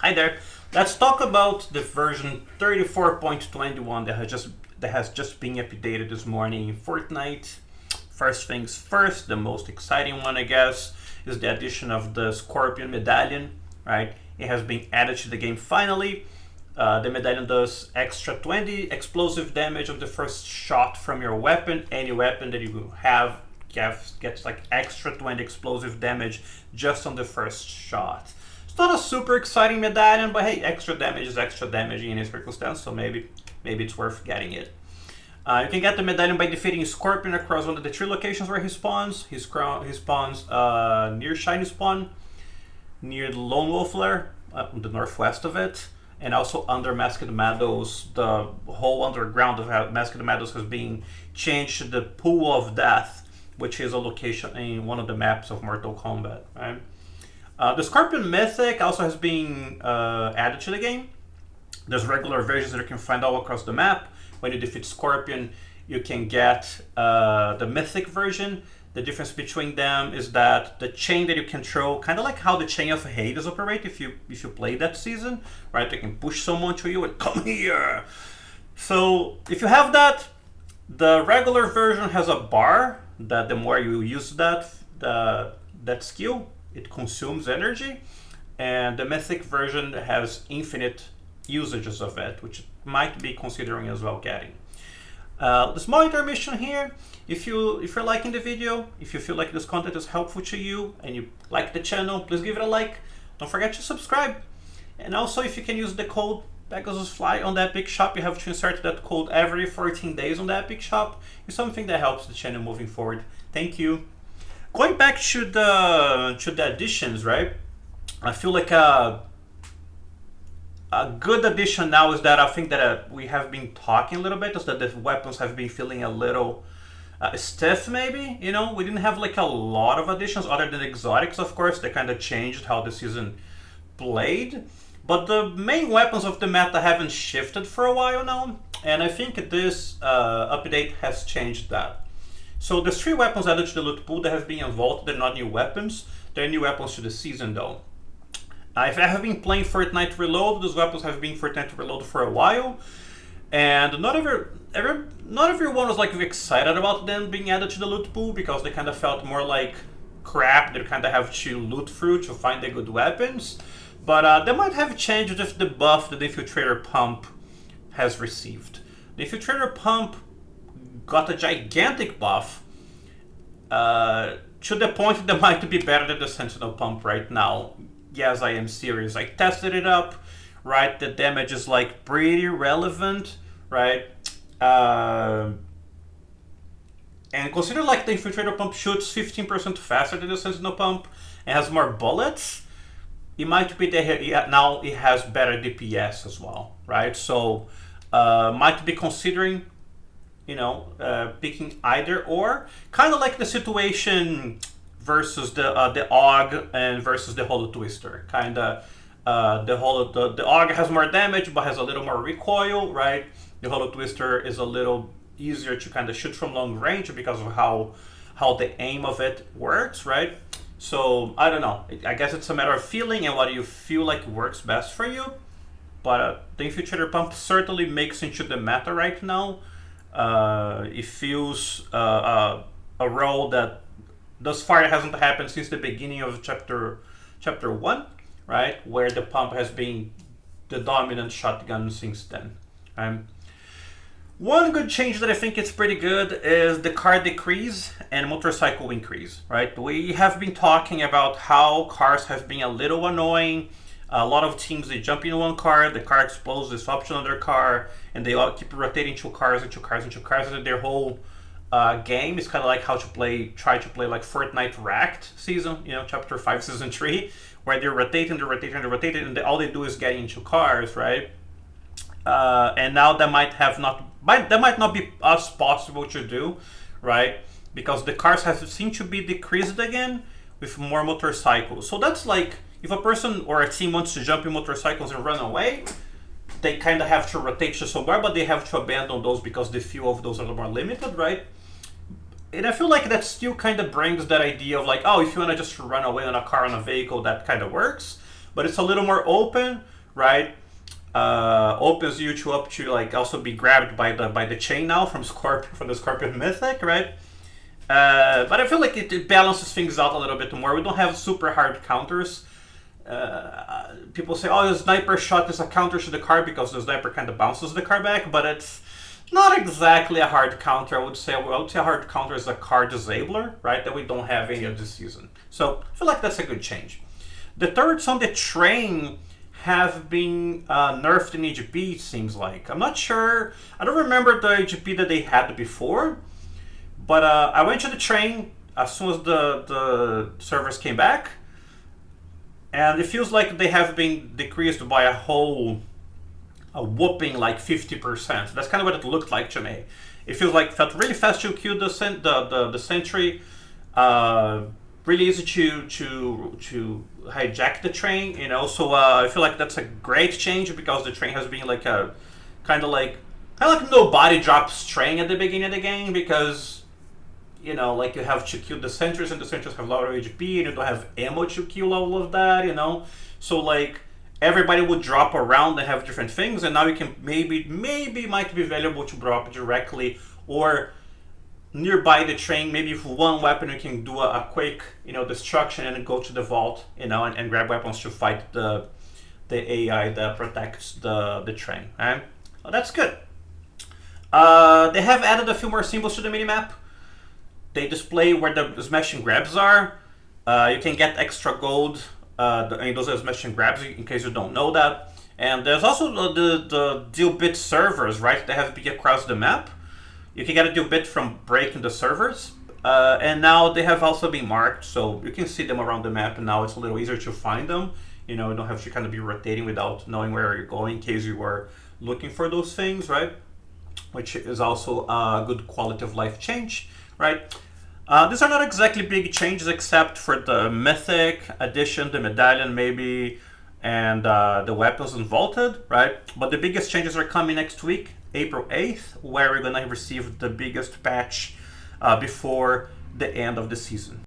Hi there. Let's talk about the version 34.21 that has just been updated this morning in Fortnite. First things first, the most exciting one, I guess, is the addition of the Scorpion medallion. Right? It has been added to the game finally. The medallion does extra 20 explosive damage on the first shot from your weapon. Any weapon that you have gets like extra 20 explosive damage just on the first shot. It's not a super exciting medallion, but hey, extra damage is extra damage in any circumstance, so maybe it's worth getting it. You can get the medallion by defeating Scorpion across one of the 3 locations where he spawns. He spawns near Shiny Spawn, near the Lone Wolf Lair, on the northwest of it, and also under Masked Meadows. The whole underground of Masked Meadows has been changed to the Pool of Death, which is a location in one of the maps of Mortal Kombat. Right? The Scorpion Mythic also has been added to the game. There's regular versions that you can find all across the map. When you defeat Scorpion, you can get the Mythic version. The difference between them is that the chain that you control, kind of like how the Chain of Hades operate if you play that season, right? They can push someone to you and come here. So if you have that, the regular version has a bar that the more you use that skill, it consumes energy, and the Mythic version has infinite usages of it, which might be considering as well getting. The small intermission here. If you're liking the video, if you feel like this content is helpful to you and you like the channel, please give it a like. Don't forget to subscribe. And also, if you can use the code PegasusFly on the Epic Shop, you have to insert that code every 14 days on the Epic Shop. It's something that helps the channel moving forward. Thank you. Going back to the additions, right? I feel like a good addition now is that I think that we have been talking a little bit, is that the weapons have been feeling a little stiff, maybe. You know, we didn't have like a lot of additions other than exotics, of course. They kind of changed how the season played. But the main weapons of the meta haven't shifted for a while now, and I think this update has changed that. So there's 3 weapons added to the loot pool that have been involved. They're not new weapons. They're new weapons to the season, though. If I have been playing Fortnite Reload, those weapons have been Fortnite Reload for a while, and not everyone was like excited about them being added to the loot pool because they kind of felt more like crap. They kind of have to loot through to find the good weapons. But they might have changed with the buff that the Infiltrator pump has received. The Infiltrator pump got a gigantic buff to the point that might be better than the Sentinel pump right now. Yes, I am serious. I tested it up, right? The damage is like pretty relevant, right? And consider like the Infiltrator pump shoots 15% faster than the Sentinel pump and has more bullets. It might be that now it has better DPS as well, right? So might be considering, you know, picking either or, kind of like the situation versus the AUG and versus the Holo Twister. Kind of the AUG has more damage but has a little more recoil, right? The Holo Twister is a little easier to kind of shoot from long range because of how the aim of it works, right? So I don't know. I guess it's a matter of feeling and what you feel like works best for you. But the Infiltrator pump certainly makes into the meta right now. It feels a role that thus far hasn't happened since the beginning of chapter 1, right? Where the pump has been the dominant shotgun since then. One good change that I think is pretty good is the car decrease and motorcycle increase, right? We have been talking about how cars have been a little annoying. A lot of teams, they jump in one car, the car explodes, they swap to another car, and they all keep rotating 2 cars and 2 cars and 2 cars. And their whole game is kind of like how to try to play like Fortnite Wrecked season, you know, chapter 5, season 3, where they're rotating, and all they do is get into cars, right? And now that might not be as possible to do, right? Because the cars seem to be decreased again with more motorcycles. So that's like, if a person or a team wants to jump in motorcycles and run away, they kind of have to rotate to somewhere, but they have to abandon those because the fuel of those are more limited, right? And I feel like that still kind of brings that idea of like, oh, if you want to just run away on a car, on a vehicle, that kind of works. But it's a little more open right? Opens you to up to like also be grabbed by the chain now from the Scorpion Mythic, right? But I feel like it balances things out a little bit more. We don't have super hard counters. People say, oh, the sniper shot is a counter to the card because the sniper kind of bounces the card back, but it's not exactly a hard counter. I would say a hard counter is a card disabler, right? That we don't have any of this season. So I feel like that's a good change. The turrets on the train have been nerfed in EGP, it seems like. I'm not sure. I don't remember the EGP that they had before, but I went to the train as soon as the servers came back, and it feels like they have been decreased by a whooping like 50%. That's kind of what it looked like to me. It felt really fast to kill the sentry. Really easy to hijack the train, you know. So I feel like that's a great change because the train has been like a kind of like nobody drops train at the beginning of the game because, you know, like you have to kill the sentries and the sentries have a lot of HP and you don't have ammo to kill all of that, you know. So like everybody would drop around and have different things, and now you can maybe might be valuable to drop directly or nearby the train. Maybe with one weapon you can do a quick, you know, destruction and go to the vault, you know, and grab weapons to fight the AI that protects the train. Right? Well, that's good. They have added a few more symbols to the minimap. They display where the smash and grabs are. You can get extra gold. Those are smash and grabs in case you don't know that. And there's also the deal bit servers, right? They have to be across the map. You can get a deal bit from breaking the servers, and now they have also been marked, so you can see them around the map, and now it's a little easier to find them. You know, you don't have to kind of be rotating without knowing where you're going in case you were looking for those things, right? Which is also a good quality of life change, right? These are not exactly big changes except for the Mythic addition, the Medallion maybe, and the weapons and Vaulted, right? But the biggest changes are coming next week, April 8th, where we're going to receive the biggest patch before the end of the season.